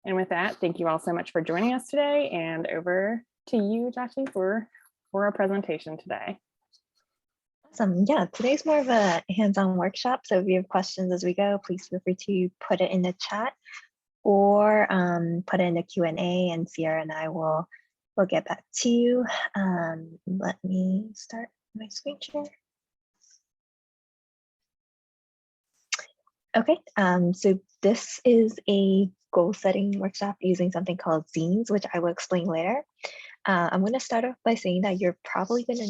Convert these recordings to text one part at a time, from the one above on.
And with that, thank you all so much for joining us today, and over to you, Jiaqi, for our presentation today. Awesome. Yeah, today's more of a hands-on workshop. So if you have questions as we go, please feel free to put it in the chat or put it in the Q&A, and Sierra and I will get back to you. Let me start my screen share. Okay, so this is a goal setting workshop using something called Zines, which I will explain later. I'm going to start off by saying that you're definitely going to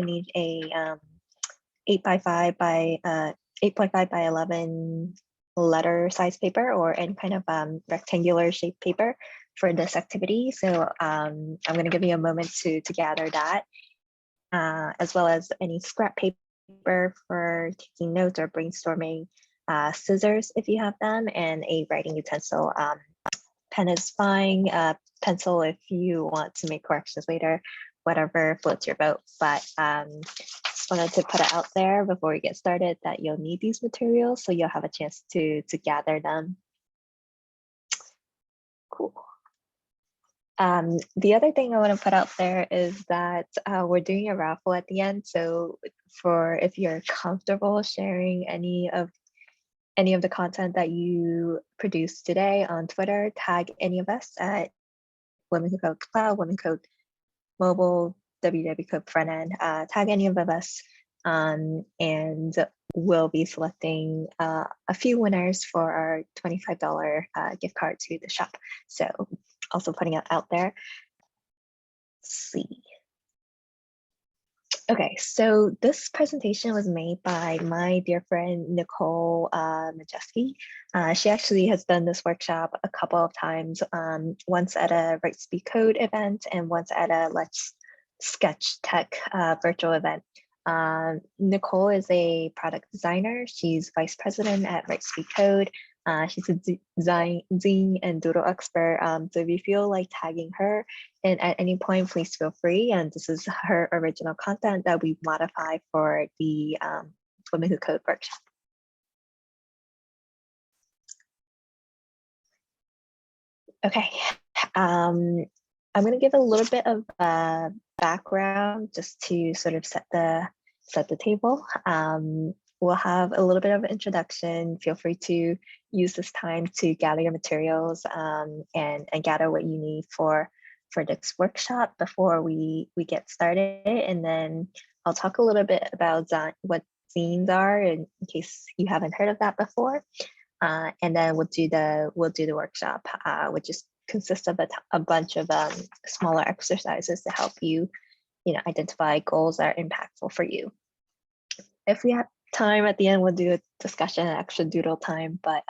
need a 8.5 by 11 letter size paper or any kind of rectangular shaped paper for this activity. So I'm going to give you a moment to gather that, as well as any scrap paper for taking notes or brainstorming, scissors if you have them, and a writing utensil. Pen is fine, pencil if you want to make corrections later, whatever floats your boat. But just wanted to put it out there before we get started that you'll need these materials, so you'll have a chance to gather them. Cool. The other thing I want to put out there is that we're doing a raffle at the end. So if you're comfortable sharing any of the content that you produced today on Twitter, tag any of us at Women Who Code Cloud, Women Code Mobile, WW Code Front End. Tag any of us, and we'll be selecting a few winners for our $25 gift card to the shop. So also putting it out there. Let's see. Okay, so this presentation was made by my dear friend, Nicole Majewski. She actually has done this workshop a couple of times, once at a Write Speak Code event and once at a Let's Sketch Tech virtual event. Nicole is a product designer. She's vice president at Write Speak Code. She's a Zine and Doodle expert. So if you feel like tagging her, and at any point, please feel free. And this is her original content that we modify for the Women Who Code workshop. Okay, I'm going to give a little bit of background just to sort of set the table. We'll have a little bit of an introduction. Feel free to use this time to gather your materials and gather what you need for this workshop before we get started. And then I'll talk a little bit about what zines are in case you haven't heard of that before. And then we'll do the workshop, which consists of a bunch of smaller exercises to help you, identify goals that are impactful for you. If we have time at the end, we'll do a discussion and extra doodle time, but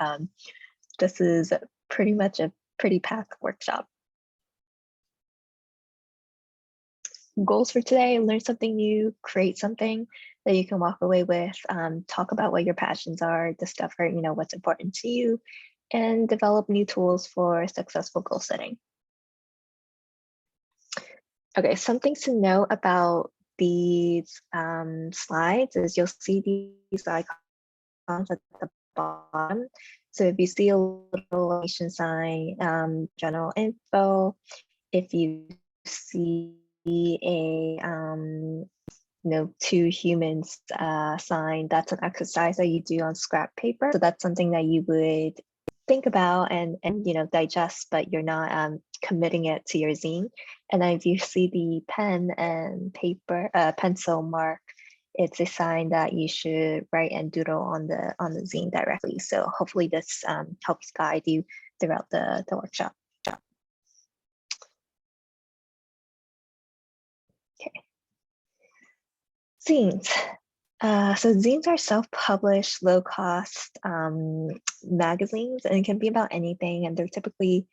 this is pretty much a pretty packed workshop. Goals for today: learn something new, create something that you can walk away with, talk about what your passions are, discover what's important to you, and develop new tools for successful goal setting. Okay, some things to know about these slides is you'll see these icons at the bottom. So if you see a little location sign, general info, if you see a two humans sign, that's an exercise that you do on scrap paper. So that's something that you would think about and digest, but you're not committing it to your zine. And then if you see the pen and paper pencil mark, it's a sign that you should write and doodle on the zine directly. So hopefully this helps guide you throughout the workshop. Okay. Zines. So zines are self-published, low-cost magazines, and it can be about anything, and they're typically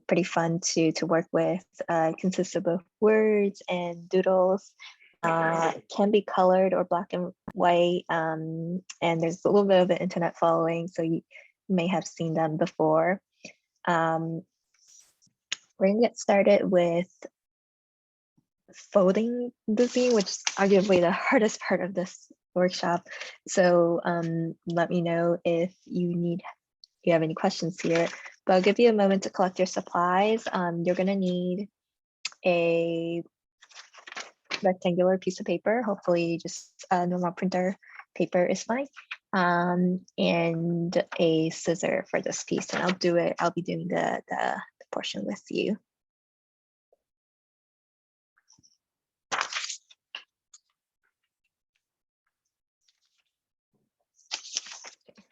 pretty fun to work with. Consists of both words and doodles. Can be colored or black and white, and there's a little bit of an internet following, so you may have seen them before. We're gonna get started with folding the zine, which is arguably the hardest part of this workshop. So let me know if you need you have any questions here, but I'll give you a moment to collect your supplies. You're going to need a rectangular piece of paper, hopefully just a normal printer paper is fine, and a scissor for this piece. And I'll be doing the portion with you.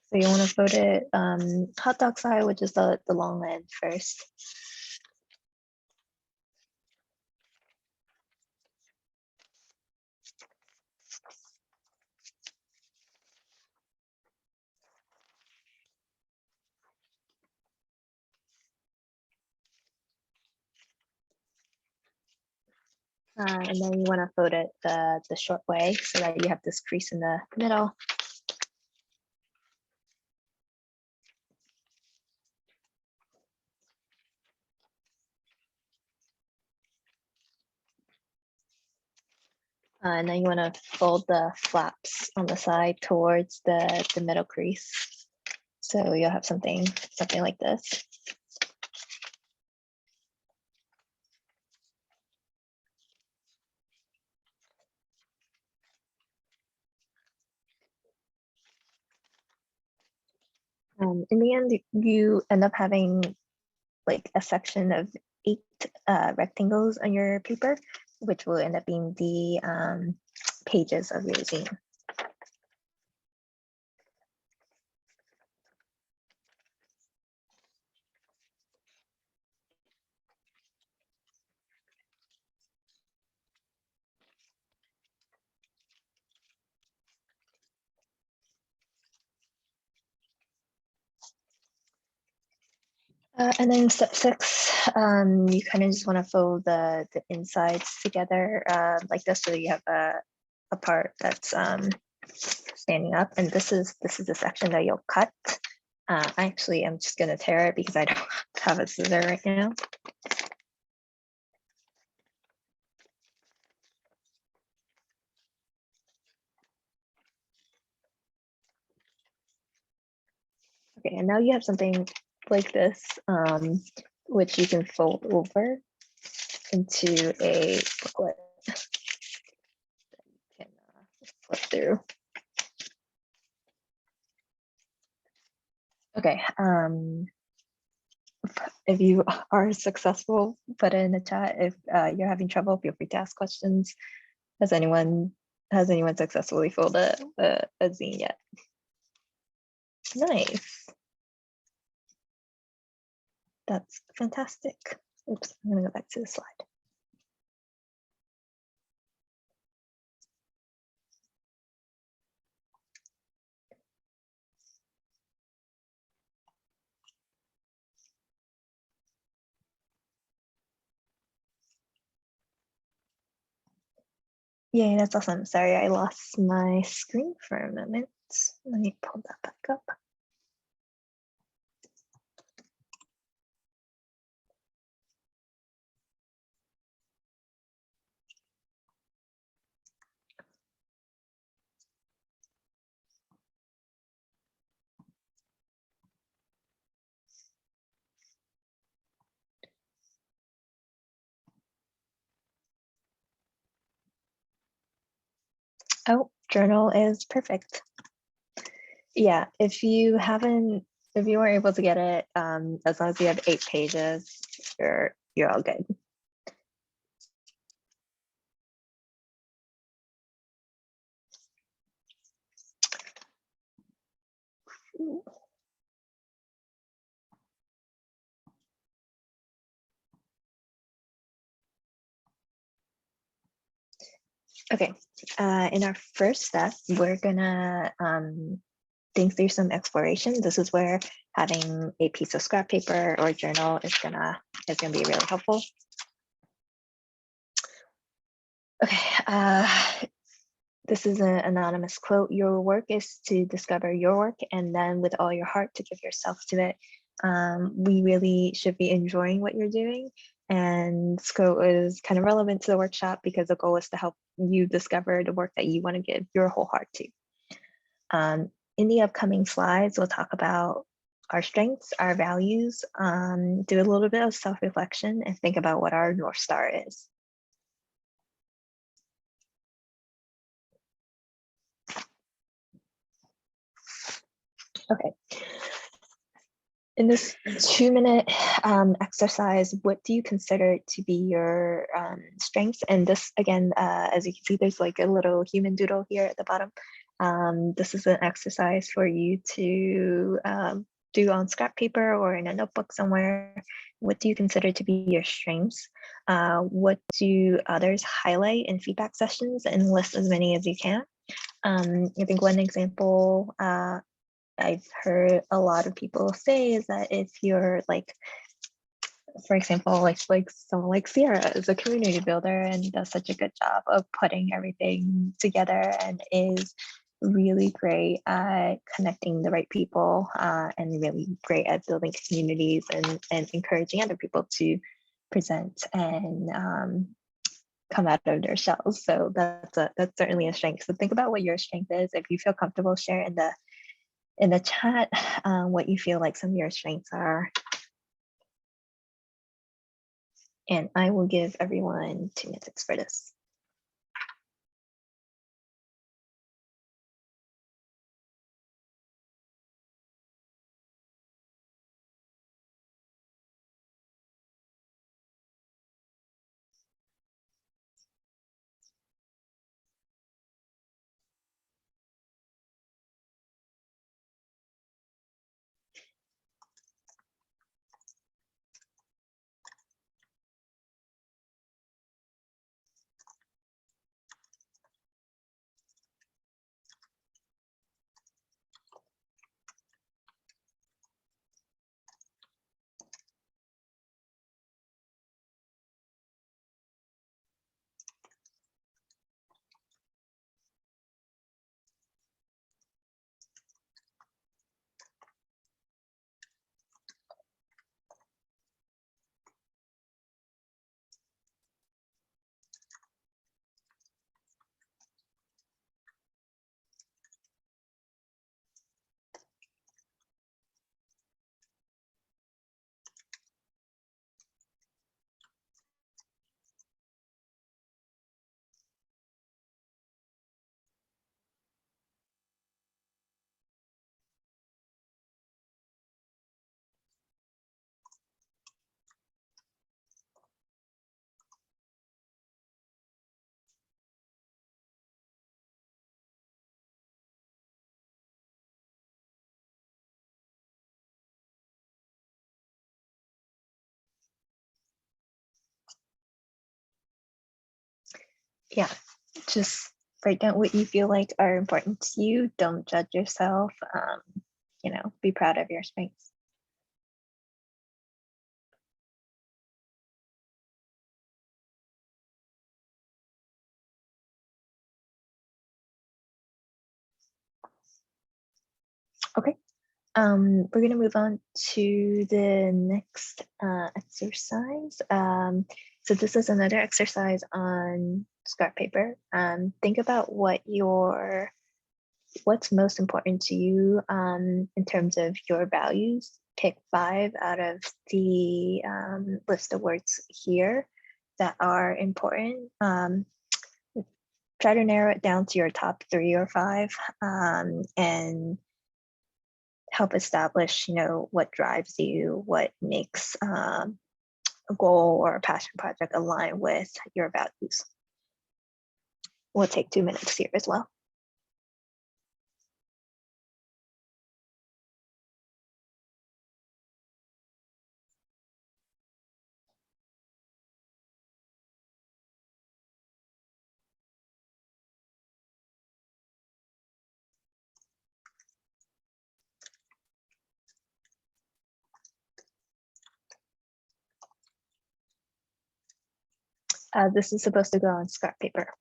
So you want to fold it hot dog side, which is the long end first. And then you want to fold it the short way so that you have this crease in the middle. And then you want to fold the flaps on the side towards the middle crease. So you'll have something like this. In the end, you end up having like a section of 8 rectangles on your paper, which will end up being the pages of your zine. And then step 6, you kind of just want to fold the insides together like this, so you have a part that's standing up. And this is the section that you'll cut. Actually, I'm just going to tear it because I don't have a scissor right now. Okay, and now you have something like this, which you can fold over into a booklet that you can flip through. Okay, if you are successful, put it in the chat. If you're having trouble, feel free to ask questions. Has anyone successfully folded a zine yet? Nice. That's fantastic. Oops, I'm gonna go back to the slide. Yay, that's awesome. Sorry, I lost my screen for a moment. Let me pull that back up. Oh, journal is perfect. Yeah, if you weren't able to get it, as long as you have 8 pages, you're all good. Okay, in our first step, we're gonna think through some exploration. This is where having a piece of scrap paper or journal is gonna be really helpful. Okay, this is an anonymous quote. Your work is to discover your work, and then with all your heart to give yourself to it. We really should be enjoying what you're doing. And this quote is kind of relevant to the workshop because the goal is to help you discover the work that you want to give your whole heart to. In the upcoming slides, we'll talk about our strengths, our values, do a little bit of self-reflection and think about what our North Star is. Okay. In this 2-minute exercise, what do you consider to be your strengths? And this, again, as you can see, there's like a little human doodle here at the bottom. This is an exercise for you to do on scrap paper or in a notebook somewhere. What do you consider to be your strengths? What do others highlight in feedback sessions, and list as many as you can? I think one example I've heard a lot of people say is that if you're like, for example, like someone like Sierra is a community builder and does such a good job of putting everything together and is really great at connecting the right people and really great at building communities and encouraging other people to present and come out of their shells. So that's certainly a strength. So think about what your strength is. If you feel comfortable, share in the chat what you feel like some of your strengths are. And I will give everyone 2 minutes for this. Yeah, just write down what you feel like are important to you. Don't judge yourself. You know, be proud of your strengths. Okay, we're gonna move on to the next exercise. So this is another exercise on scrap paper. Think about what's most important to you in terms of your values. Pick 5 out of the list of words here that are important. Try to narrow it down to your top 3 or 5 and help establish, you know, what drives you, what makes a goal or a passion project align with your values. We'll take 2 minutes here as well. This is supposed to go on scrap paper.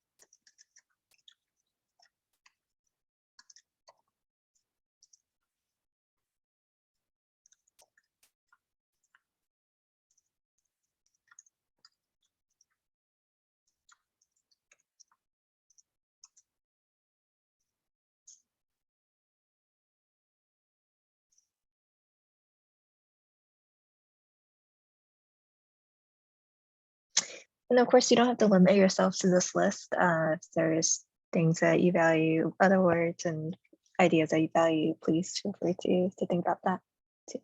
And of course, you don't have to limit yourself to this list. If there's things that you value, other words and ideas that you value, please feel free to think about that too.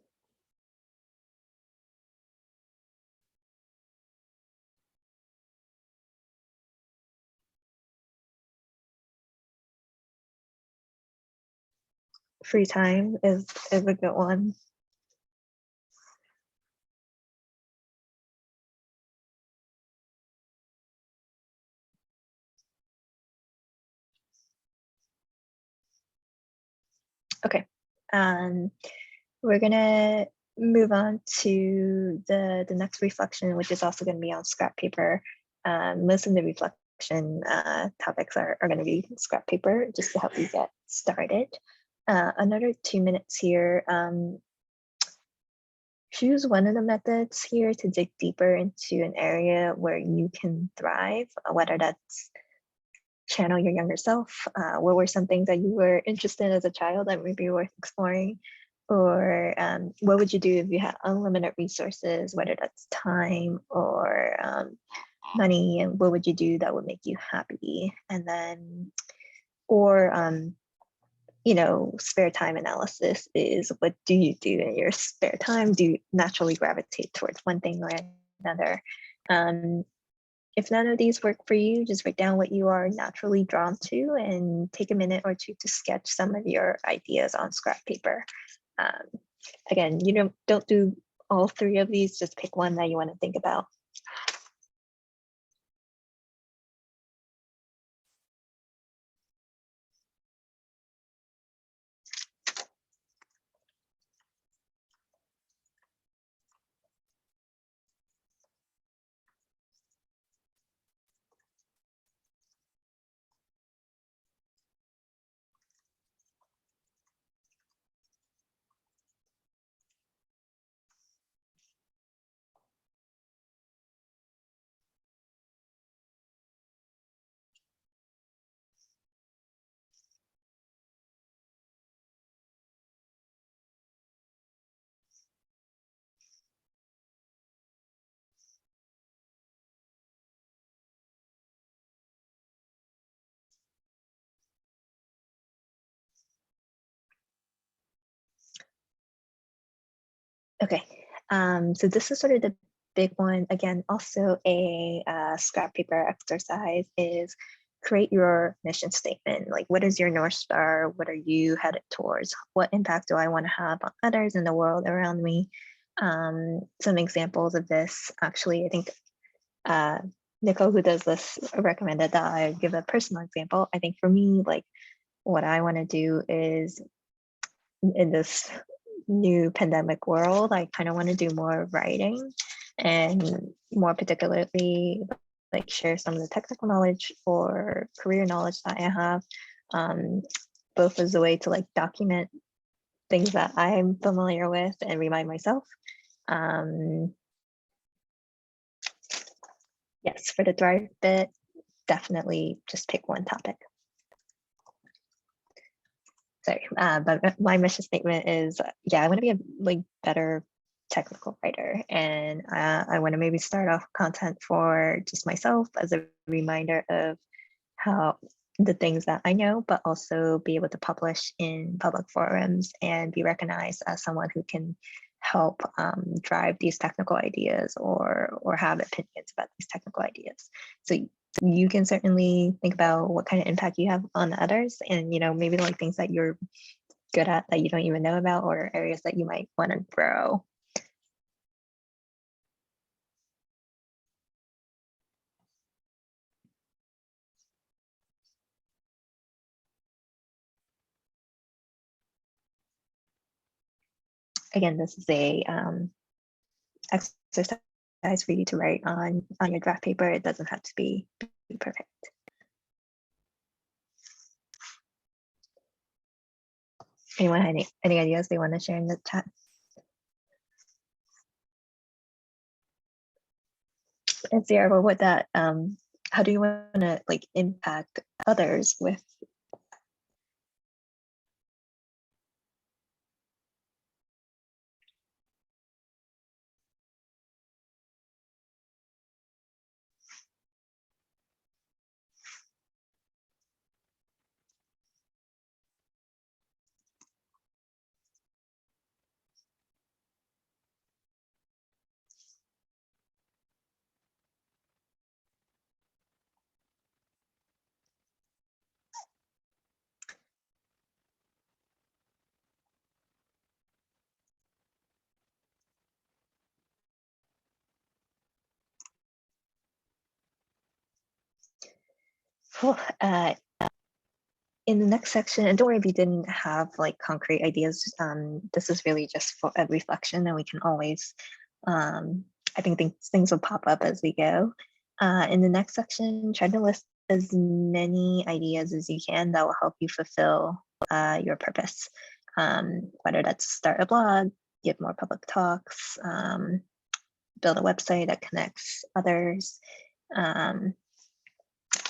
Free time is a good one. Okay, we're gonna move on to the next reflection, which is also gonna be on scrap paper. Most of the reflection topics are gonna be scrap paper, just to help you get started. Another 2 minutes here. Choose one of the methods here to dig deeper into an area where you can thrive, whether that's channel your younger self. What were some things that you were interested in as a child that may be worth exploring? Or what would you do if you had unlimited resources, whether that's time or money, and what would you do that would make you happy? And then, or spare time analysis is, what do you do in your spare time? Do you naturally gravitate towards one thing or another? If none of these work for you, just write down what you are naturally drawn to and take a minute or two to sketch some of your ideas on scrap paper. Again, you don't do all 3 of these, just pick one that you want to think about. Okay, so this is sort of the big one. Again, also a scrap paper exercise is create your mission statement. Like, what is your North Star? What are you headed towards? What impact do I want to have on others in the world around me? Some examples of this, actually, I think Nicole, who does this, recommended that I give a personal example. I think for me, like, what I want to do is, in this new pandemic world, I kind of want to do more writing, and more particularly like share some of the technical knowledge or career knowledge that I have, both as a way to like document things that I'm familiar with and remind myself. Yes, for the Thrive bit, definitely just pick one topic. Sorry, but my mission statement is, yeah, I want to be a like better technical writer, and I want to maybe start off content for just myself as a reminder of how the things that I know, but also be able to publish in public forums and be recognized as someone who can help drive these technical ideas or have opinions about these technical ideas. So you can certainly think about what kind of impact you have on others, and maybe like things that you're good at that you don't even know about, or areas that you might want to grow. Again, this is a exercise for you to write on your draft paper. It doesn't have to be perfect. Anyone have any ideas they want to share in the chat? And Sierra, what would that, how do you want to like impact others with? Cool. In the next section, and don't worry if you didn't have like concrete ideas, this is really just for a reflection, and we can always, I think things will pop up as we go. In the next section, try to list as many ideas as you can that will help you fulfill your purpose. Whether that's start a blog, give more public talks, build a website that connects others.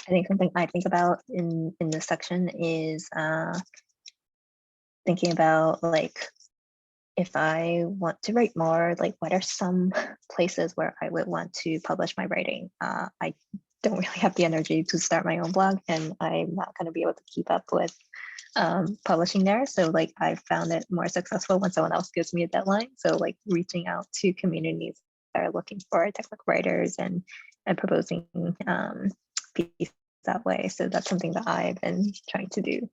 I think something I think about in this section is thinking about like, if I want to write more, like what are some places where I would want to publish my writing? I don't really have the energy to start my own blog, and I'm not going to be able to keep up with publishing there. So like I found it more successful when someone else gives me a deadline. So like reaching out to communities that are looking for technical writers and proposing pieces that way. So that's something that I've been trying to do.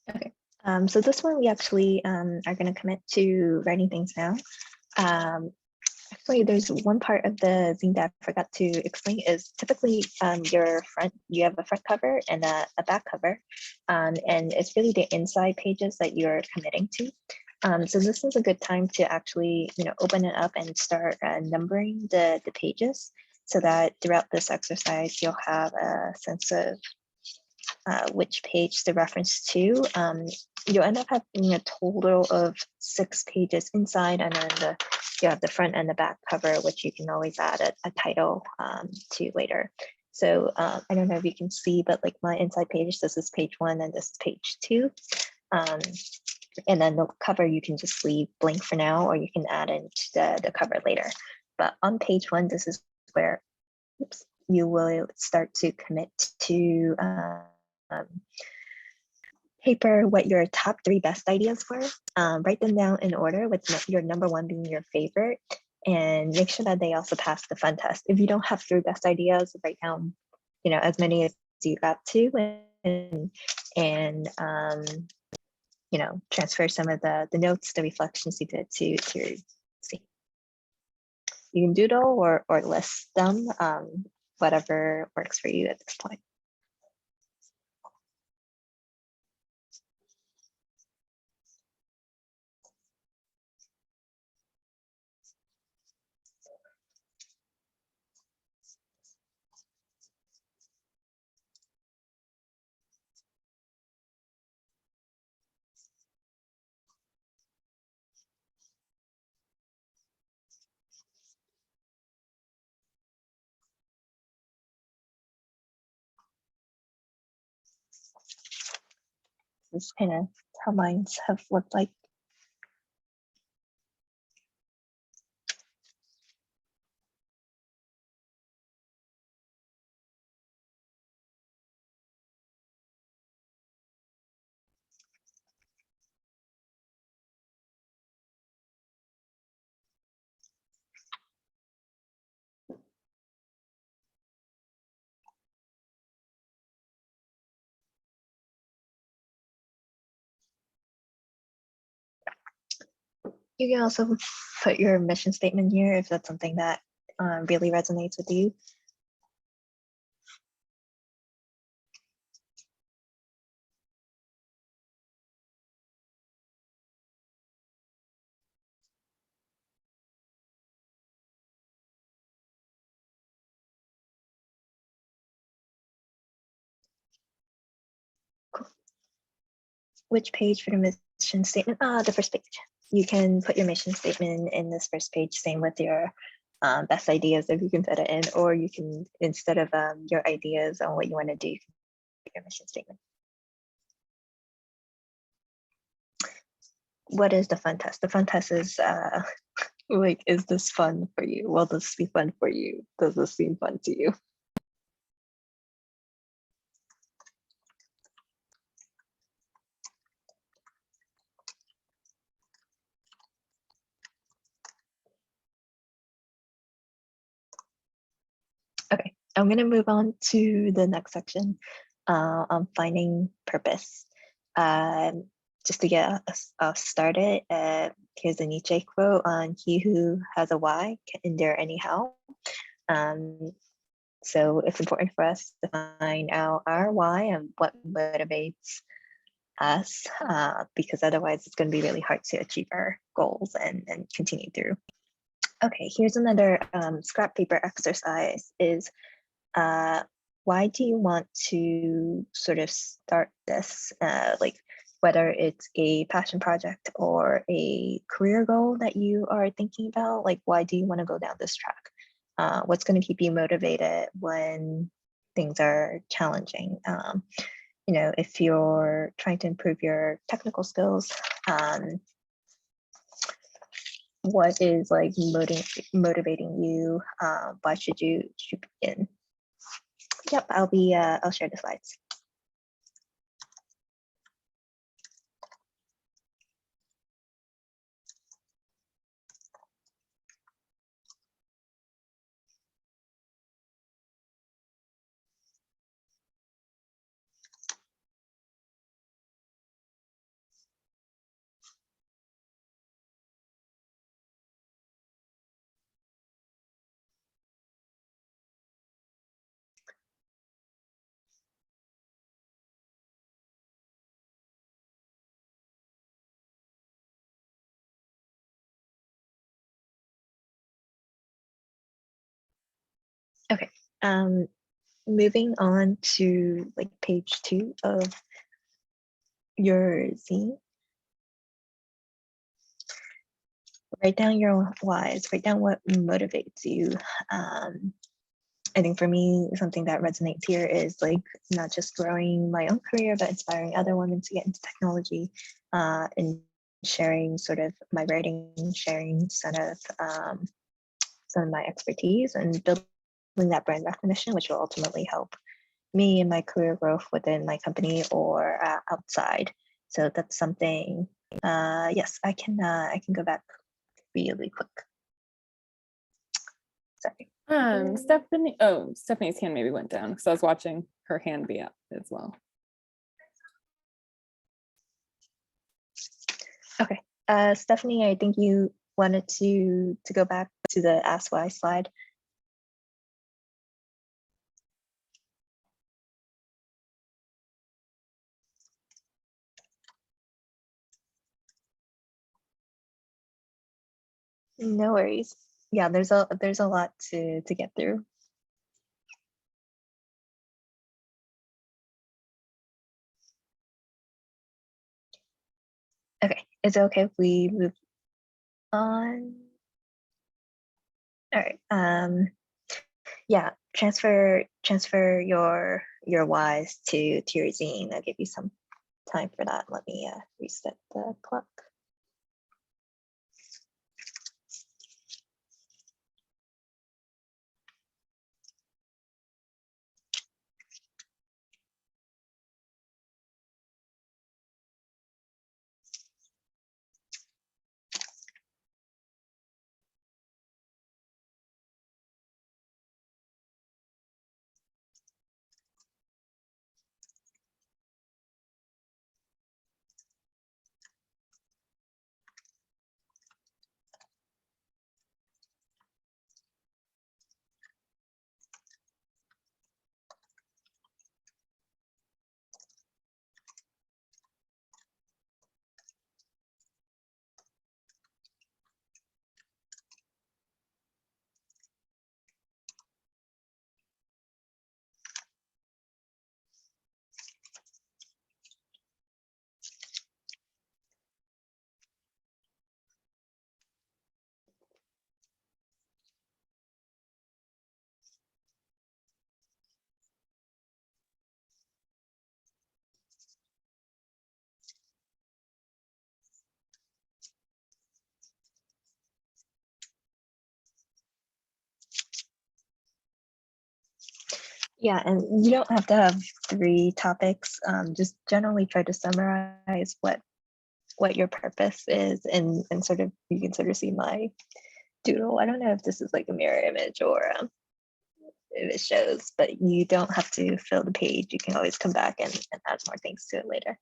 Okay, so this one we actually are going to commit to writing things now. Actually, there's one part of the zine that I forgot to explain is typically you have a front cover and a back cover, and it's really the inside pages that you're committing to. So this is a good time to actually, open it up and start numbering the pages so that throughout this exercise, you'll have a sense of which page to reference to. You'll end up having a total of 6 pages inside, and then you have the front and the back cover, which you can always add a title to later. So I don't know if you can see, but like my inside page, this is page 1 and this is page 2. And then the cover you can just leave blank for now, or you can add in the cover later. But on page 1, this is where you will start to commit to paper what your top 3 best ideas were. Write them down in order, with your number 1 being your favorite, and make sure that they also pass the fun test. If you don't have 3 best ideas, write down as many as you got to, and transfer some of the notes, the reflections you did to your see. You can doodle or list them, whatever works for you at this point. This is kind of how mine have looked like. You can also put your mission statement here if that's something that really resonates with you. which page for the mission statement? The first page. You can put your mission statement in this first page, same with your best ideas if you can fit it in, or you can, instead of your ideas on what you want to do, you can put your mission statement. What is the fun test? The fun test is like, is this fun for you? Will this be fun for you? Does this seem fun to you? Okay, I'm gonna move on to the next section on finding purpose. Just to get us started, here's a Nietzsche quote on he who has a why can endure anyhow. So it's important for us to find out our why and what motivates us, because otherwise it's going to be really hard to achieve our goals and continue through. Okay, here's another scrap paper exercise is, why do you want to sort of start this? Like whether it's a passion project or a career goal that you are thinking about, like why do you want to go down this track? What's going to keep you motivated when things are challenging? You know, if you're trying to improve your technical skills, what is like motivating you? Why should you begin? Yep, I'll share the slides. Okay, moving on to like page 2 of your zine. Write down your whys, write down what motivates you. I think for me, something that resonates here is like not just growing my own career, but inspiring other women to get into technology, and sharing sort of my writing, sharing some of my expertise and building that brand recognition, which will ultimately help me in my career growth within my company or outside. So that's something. Yes, I can go back really quick. Sorry. Stephanie. Oh, Stephanie's hand maybe went down because I was watching her hand be up as well. Okay, Stephanie, I think you wanted to go back to the Ask Why slide. No worries. Yeah, there's a lot to get through. Okay, is it okay if we move on? All right. Yeah, transfer your whys to your zine. I'll give you some time for that. Let me reset the clock. Yeah, and you don't have to have 3 topics. Just generally try to summarize what your purpose is, and sort of you can sort of see my doodle. I don't know if this is like a mirror image or if it shows, but you don't have to fill the page. You can always come back and add more things to it later.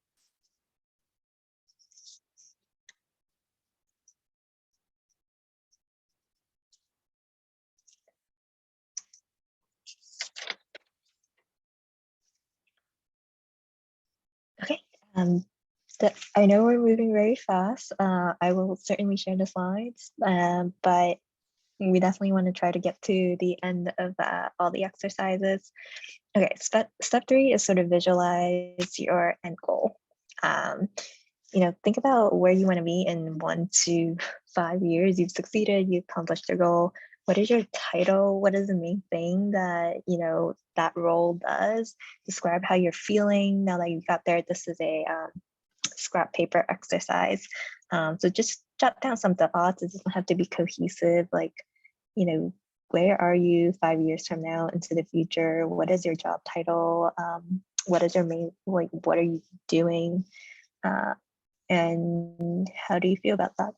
Okay. I know we're moving very fast. I will certainly share the slides, but we definitely want to try to get to the end of all the exercises. Okay, step 3 is sort of visualize your end goal. Think about where you want to be in 1 to 5 years. You've succeeded, you've accomplished your goal. What is your title? What is the main thing that that role does? Describe how you're feeling now that you got there. This is a scrap paper exercise. So just jot down some thoughts. It doesn't have to be cohesive. Like, where are you 5 years from now into the future? What is your job title? What is your main, like, what are you doing? And how do you feel about that?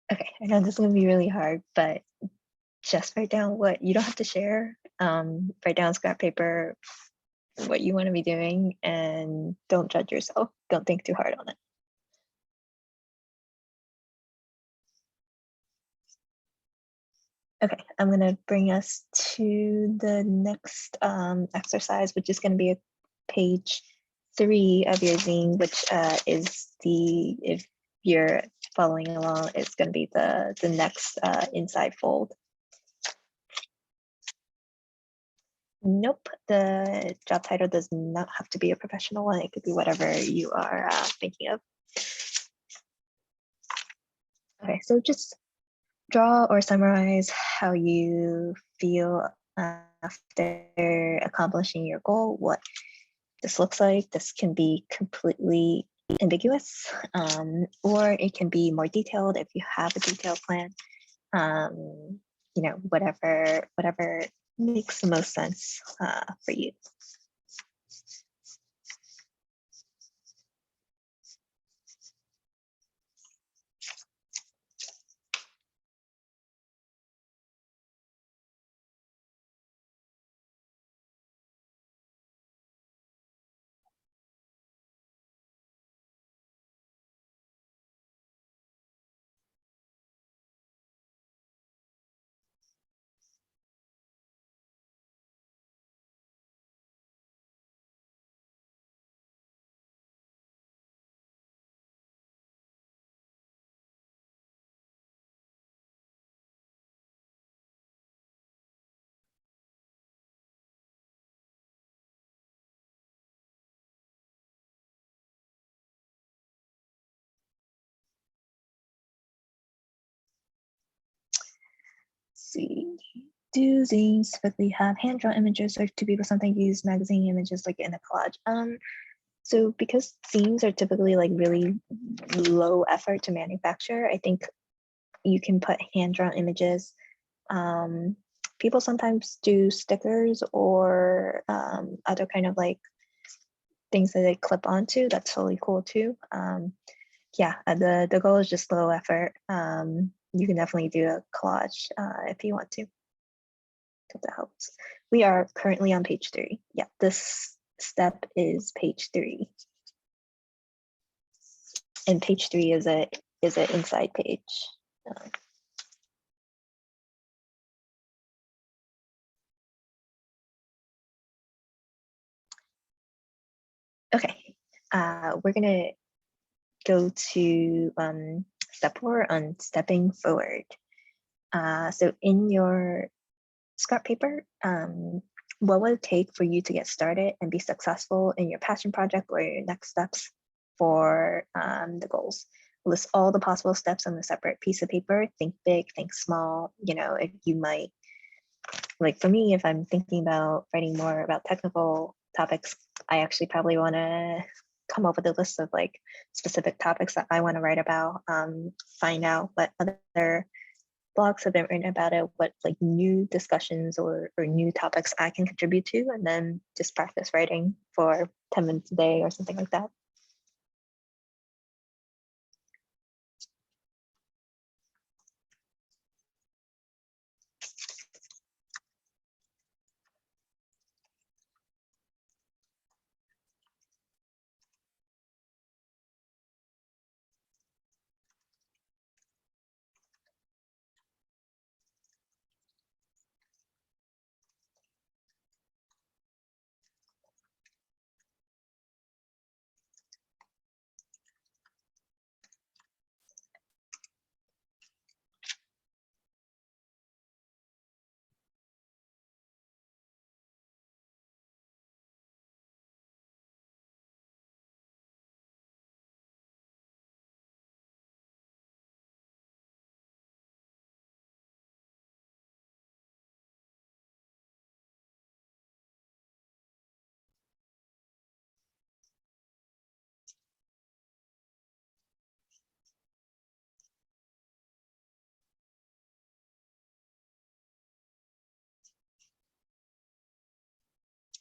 Okay, I know this is gonna be really hard, but just write down what you don't have to share. Write down scrap paper what you want to be doing, and don't judge yourself. Don't think too hard on it. Okay, I'm gonna bring us to the next exercise, which is gonna be a page 3 of your zine, which is if you're following along, it's gonna be the next inside fold. Nope, the job title does not have to be a professional one. It could be whatever you are thinking of. Okay, so just draw or summarize how you feel after accomplishing your goal, what this looks like. This can be completely ambiguous, or it can be more detailed if you have a detailed plan. Whatever makes the most sense for you. see. Do zines typically have hand-drawn images, or do people sometimes use magazine images like in a collage? So because zines are typically like really low effort to manufacture, I think you can put hand-drawn images. People sometimes do stickers or other kind of like things that they clip onto. That's totally cool too. Yeah, the goal is just low effort. You can definitely do a collage if you want to. If that helps. We are currently on page 3. Yeah, this step is page 3. And page 3 is an inside page. Okay, we're gonna go to step 4 on stepping forward. So in your scrap paper, what would it take for you to get started and be successful in your passion project or your next steps for the goals? List all the possible steps on a separate piece of paper. Think big, think small. You know, if you might, like for me, if I'm thinking about writing more about technical topics, I actually probably want to come up with a list of like specific topics that I want to write about, find out what other blogs have been written about it, what like new discussions or new topics I can contribute to, and then just practice writing for 10 minutes a day or something like that.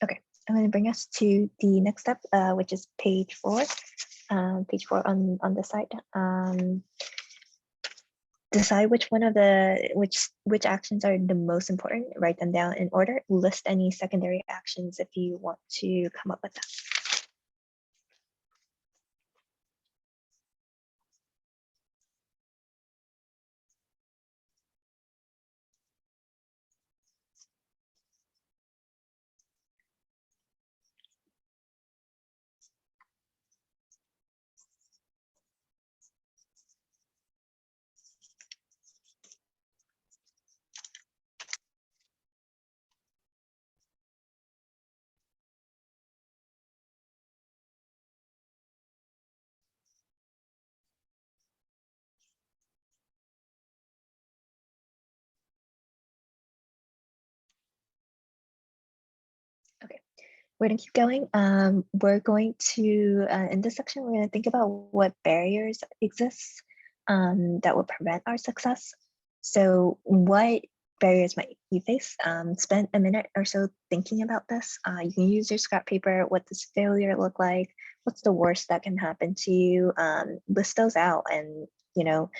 Okay, I'm going to bring us to the next step, which is page 4. Page 4 on the side. Decide which one of the which actions are the most important. Write them down in order. List any secondary actions if you want to come up with that. Okay, we're gonna keep going. We're going to, in this section, we're gonna think about what barriers exist that will prevent our success. So what barriers might you face? Spend a minute or so thinking about this. You can use your scrap paper. What does failure look like? What's the worst that can happen to you? List those out and, you know,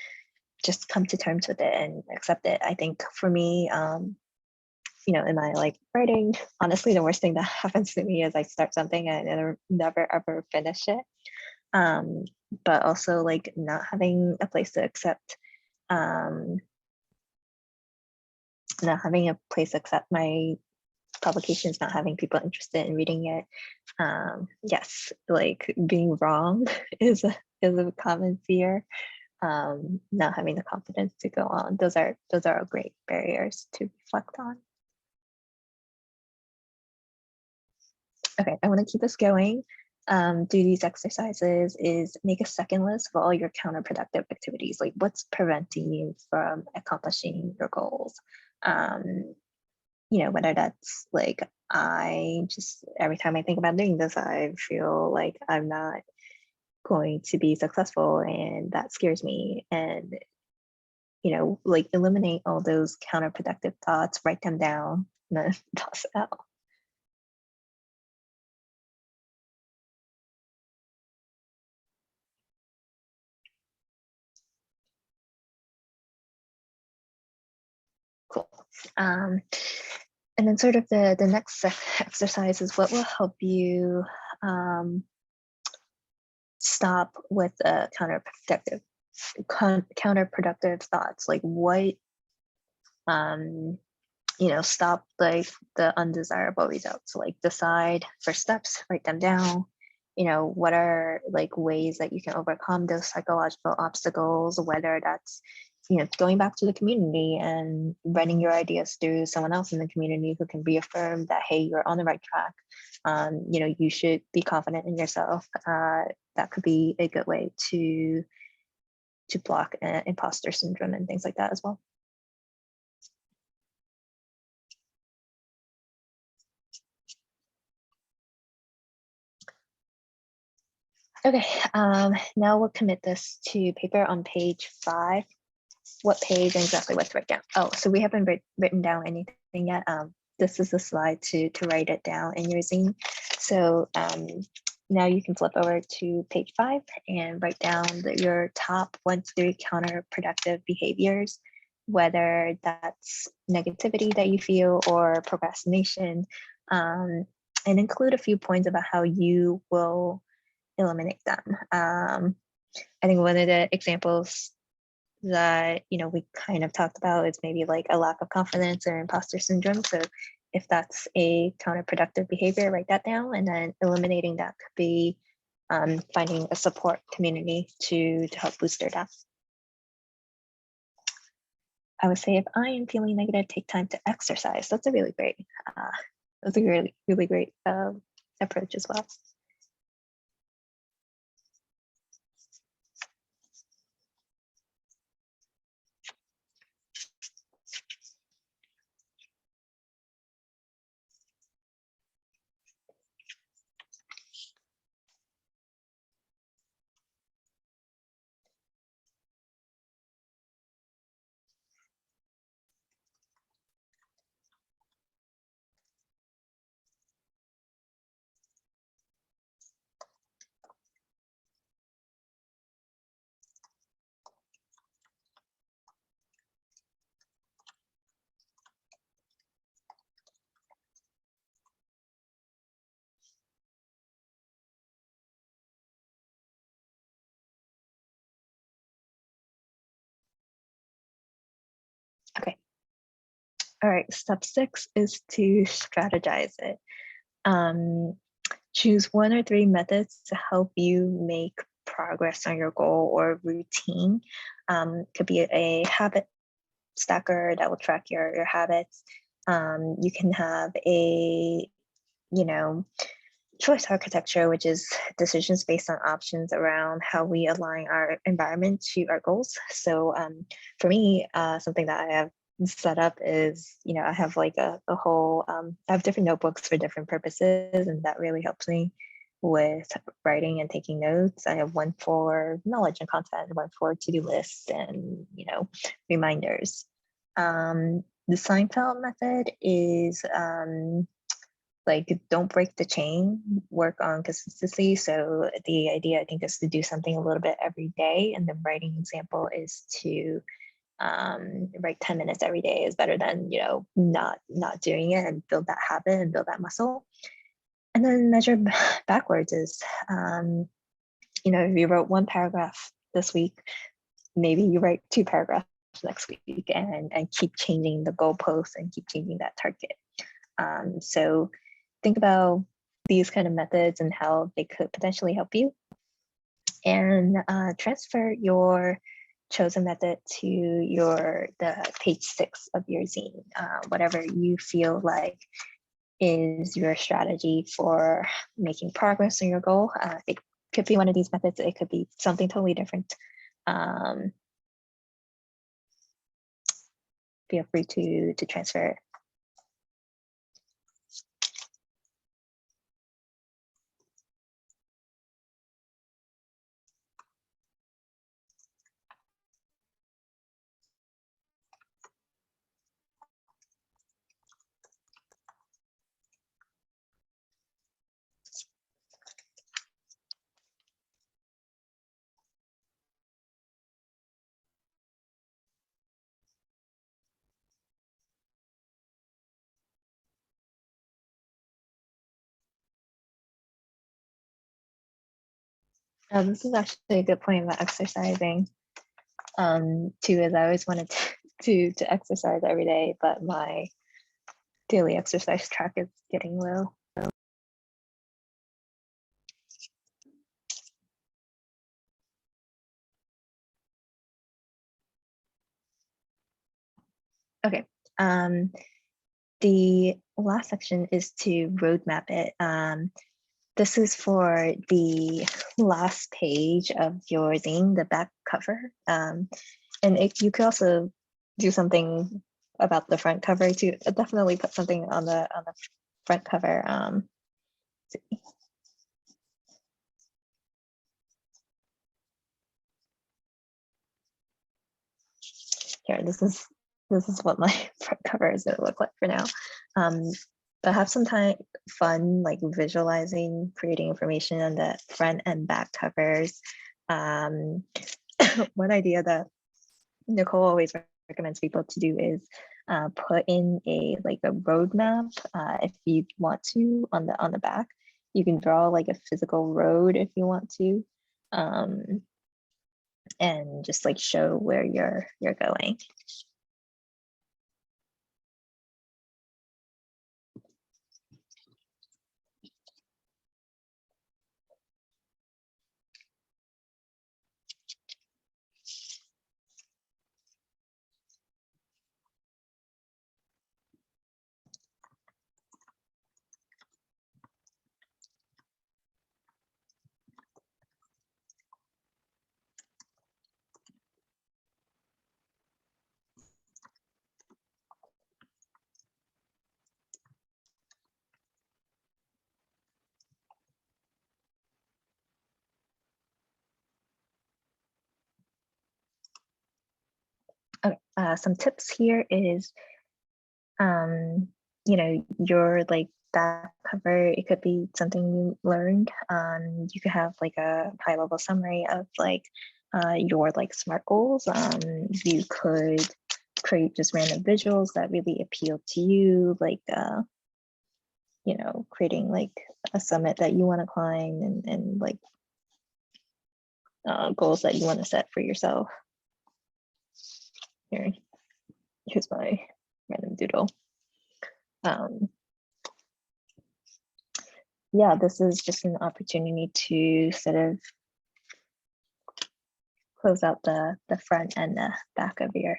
just come to terms with it and accept it. I think for me, you know, in my like writing, honestly, the worst thing that happens to me is I start something and I never ever finish it. But also like not having a place to accept, not having a place to accept my publications, not having people interested in reading it. Yes, like being wrong is a common fear. Not having the confidence to go on. Those are great barriers to reflect on. Okay, I want to keep us going. Do these exercises is make a second list for all your counterproductive activities. Like what's preventing you from accomplishing your goals? You know, whether that's like, I just, every time I think about doing this, I feel like I'm not going to be successful and that scares me. And, you know, like eliminate all those counterproductive thoughts, write them down, and then toss it out. Cool. And then sort of the next exercise is what will help you stop with counterproductive thoughts. Like what, you know, stop like the undesirable results. So like decide first steps, write them down. You know, what are like ways that you can overcome those psychological obstacles, whether that's, you know, going back to the community and running your ideas through someone else in the community who can reaffirm that, hey, you're on the right track. You know, you should be confident in yourself. That could be a good way to block imposter syndrome and things like that as well. Okay, now we'll commit this to paper on page 5. What page and exactly what to write down? Oh, so we haven't written down anything yet. This is the slide to write it down in your zine. So now you can flip over to page 5 and write down your top 1 to 3 counterproductive behaviors, whether that's negativity that you feel or procrastination, and include a few points about how you will eliminate them. I think one of the examples that, you know, we kind of talked about is maybe like a lack of confidence or imposter syndrome. So if that's a counterproductive behavior, write that down, and then eliminating that could be finding a support community to help booster that. I would say if I am feeling negative, take time to exercise. That's a really great, really great approach as well. Okay. All right, step 6 is to strategize it. Choose 1 or 3 methods to help you make progress on your goal or routine. Could be a habit stacker that will track your habits. You can have a, you know, choice architecture, which is decisions based on options around how we align our environment to our goals. So for me, something that I have set up is, you know, I have like a whole, I have different notebooks for different purposes, and that really helps me with writing and taking notes. I have one for knowledge and content, one for to-do lists and, you know, reminders. The Seinfeld method is like, don't break the chain, work on consistency. So the idea, I think, is to do something a little bit every day. And the writing example is to write 10 minutes every day is better than, you know, not doing it, and build that habit and build that muscle. And then measure backwards is, you know, if you wrote 1 paragraph this week, maybe you write 2 paragraphs next week, and keep changing the goalposts and keep changing that target. So think about these kind of methods and how they could potentially help you, and transfer your chosen method to the page 6 of your zine, whatever you feel like is your strategy for making progress in your goal. It could be one of these methods, it could be something totally different. feel free to transfer it. This is actually a good point about exercising. Too, as I always wanted to exercise every day, but my daily exercise track is getting low. Okay. The last section is to roadmap it. This is for the last page of your zine, the back cover. And you could also do something about the front cover too. Definitely put something on the front cover. Here, this is what my front cover is going to look like for now. But have some fun like visualizing, creating information on the front and back covers. One idea that Nicole always recommends people to do is put in a roadmap if you want to on the back. You can draw like a physical road if you want to, and just like show where you're going. Okay, some tips here is, your like back cover, it could be something you learned. You could have like a high level summary of like your like SMART goals. You could create just random visuals that really appeal to you, like creating like a summit that you want to climb and like goals that you want to set for yourself. Here's my random doodle. Yeah, this is just an opportunity to sort of close out the front and the back of your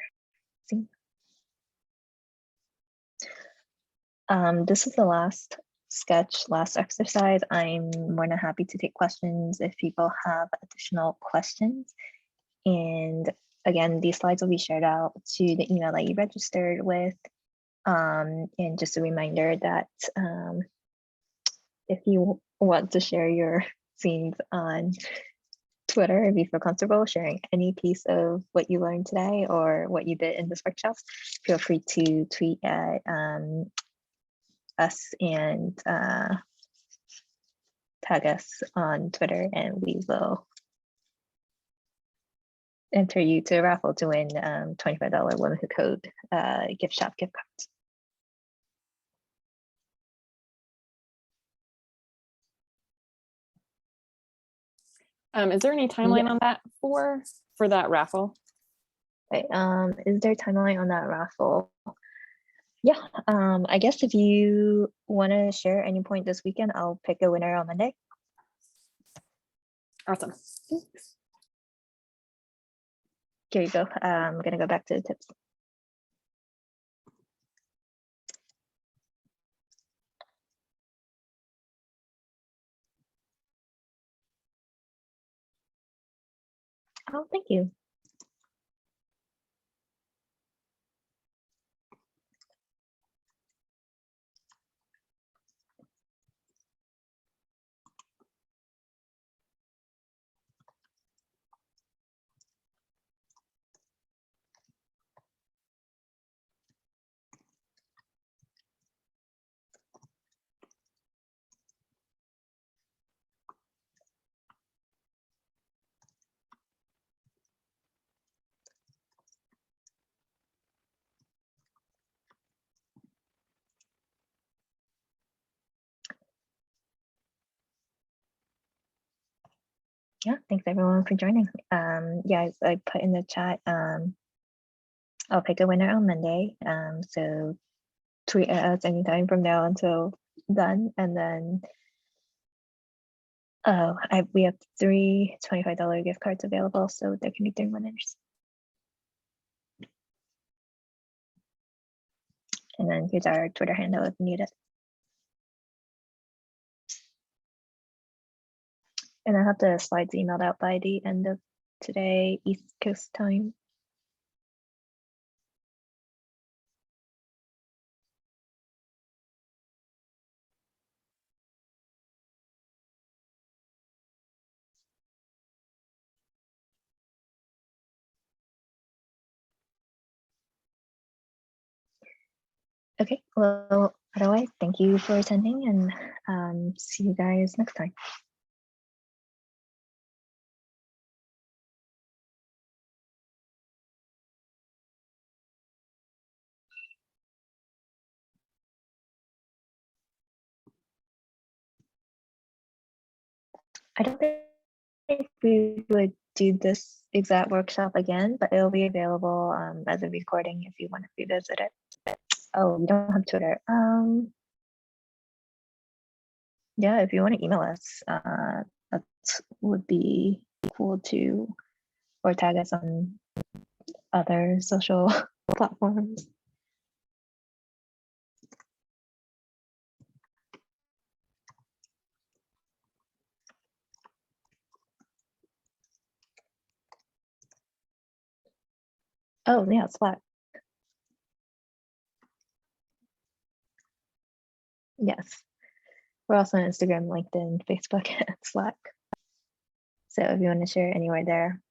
zine. This is the last sketch, last exercise. I'm more than happy to take questions if people have additional questions. And again, these slides will be shared out to the email that you registered with. And just a reminder that if you want to share your zines on Twitter, if you feel comfortable sharing any piece of what you learned today or what you did in this workshop, feel free to tweet at us and tag us on Twitter, and we will enter you to a raffle to win $25 Women Who Code gift shop gift cards. Is there any timeline on that for that raffle? Right. Is there a timeline on that raffle? Yeah. I guess if you want to share any point this weekend, I'll pick a winner on Monday. Awesome. Thanks. Here you go. I'm gonna go back to the tips. Oh, thank you. Yeah, thanks everyone for joining. Yeah, I put in the chat, I'll pick a winner on Monday. So tweet at us anytime from now until done. And then we have 3 $25 gift cards available, so there can be 3 winners. And then here's our Twitter handle if you need it. And I have the slides emailed out by the end of today, East Coast time. Okay, well, otherwise, thank you for attending, and see you guys next time. I don't think we would do this exact workshop again, but it'll be available as a recording if you want to revisit it. Oh, you don't have Twitter. Yeah, if you want to email us, that would be cool too, or tag us on other social platforms. Oh yeah, Slack. Yes, we're also on Instagram, LinkedIn, Facebook, and Slack. So if you want to share anywhere there,